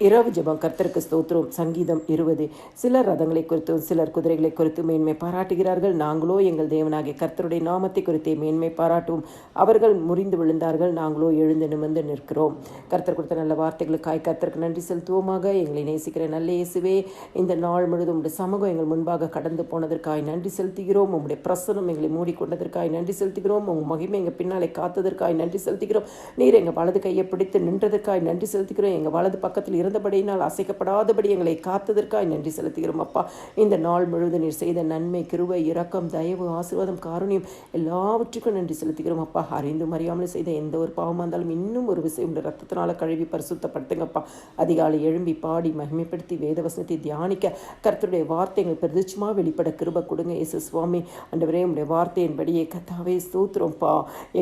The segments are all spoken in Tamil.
இரவு ஜெபம். கர்த்தருக்கு ஸ்தோத்திரம். சங்கீதம் 20. சிலர் ரதங்களை குறித்தும் சிலர் குதிரைகளை குறித்தும் மேன்மை பாராட்டுகிறார்கள். நாங்களோ எங்கள் தேவனாகிய கர்த்தருடைய நாமத்தை குறித்தே மேன்மை பாராட்டுவோம். அவர்கள் முறிந்து விழுந்தார்கள், நாங்களோ எழுந்து நிமிர்ந்து நிற்கிறோம். கர்த்தர் கொடுத்த நல்ல வார்த்தைகளுக்காய் கர்த்தருக்கு நன்றி செலுத்துவோமாக. எங்களை நேசிக்கிற நல்ல இயேசுவே, இந்த நாள் முழுவதும் உடைய சமூகம் எங்கள் முன்பாக கடந்து போனதற்காய் நன்றி செலுத்துகிறோம். உங்களுடைய பிரசனம் எங்களை மூடிக்கொண்டதற்காய் நன்றி செலுத்துகிறோம். உங்கள் மகிமை எங்கள் பின்னாலே காத்ததற்காய் நன்றி செலுத்துகிறோம். நீர் எங்கள் வலது கையை பிடித்து நின்றதற்காய் நன்றி செலுத்துகிறோம். எங்கள் வலது பக்கத்தில் இருந்தபடியினால் அசைக்கப்படாதபடி எங்களை காத்ததற்காய் நன்றி செலுத்துகிறோம். அப்பா, இந்த நாள் முழுவதும் நீர் செய்த நன்மை, கிருபை, இரக்கம், தயவு, ஆசீர்வாதம், காருண்யம் எல்லாவற்றுக்கும் நன்றி செலுத்துகிறோம். அப்பா, அறிந்தும் அறியாமல் செய்த எந்த ஒரு பாவமாக இருந்தாலும் இன்னும் ஒரு விஷயம் உடைய ரத்தத்தினால கழுவி பரிசுத்தப்படுத்துங்கப்பா. அதிகாலை எழும்பி பாடி மகிமைப்படுத்தி வேதவசனத்தை தியானிக்க கர்த்தருடைய வார்த்தைகள் பிரதிச்சமாக வெளிப்பட கிருபை கொடுங்க இயேசு சுவாமி. ஆண்டவரே, உடைய வார்த்தையின்படியே கர்த்தாவே ஸ்தோத்திரம்ப்பா.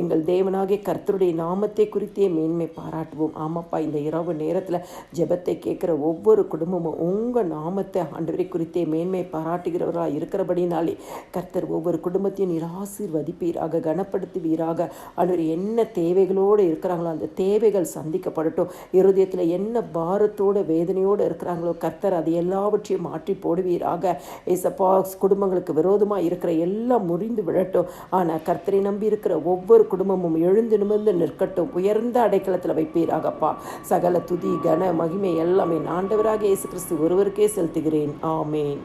எங்கள் தேவனாகிய கர்த்தருடைய நாமத்தை குறித்தே மேன்மை பாராட்டுவோம். ஆமாப்பா, இந்த இரவு நேரத்தில் ஜெபத்தை கேட்குற ஒவ்வொரு குடும்பமும் உங்கள் நாமத்தை ஆண்டவரை குறித்தே மேன்மை பாராட்டுகிறவராக இருக்கிறபடினாலே கர்த்தர் ஒவ்வொரு குடும்பத்தையும் நீர் ஆசீர்வதிப்பீராக, கனப்படுத்துவீராக. ஆண்டவர் என்ன தேவைகளோடு இருக்கிறாங்களோ அந்த தேவைகள் சந்திக்கப்படட்டும். இருதயத்தில் என்ன பாரத்தோடு வேதனையோடு இருக்கிறாங்களோ கர்த்தர் அது எல்லாவற்றையும் மாற்றி போடுவீராக. ஏசப்பா, குடும்பங்களுக்கு விரோதமாக இருக்கிற எல்லாம் முறிந்து விழட்டும். ஆனால் கர்த்தரை நம்பி இருக்கிற ஒவ்வொரு குடும்பமும் எழுந்து நிமிர்ந்து நிற்கட்டும். உயர்ந்த அடைக்கலத்தில் வைப்பீராகப்பா. சகல துதி, கன, மகிமை எல்லாமே ஆண்டவராக இயேசு கிறிஸ்து ஒருவருக்கே செலுத்துகிறேன். ஆமேன்.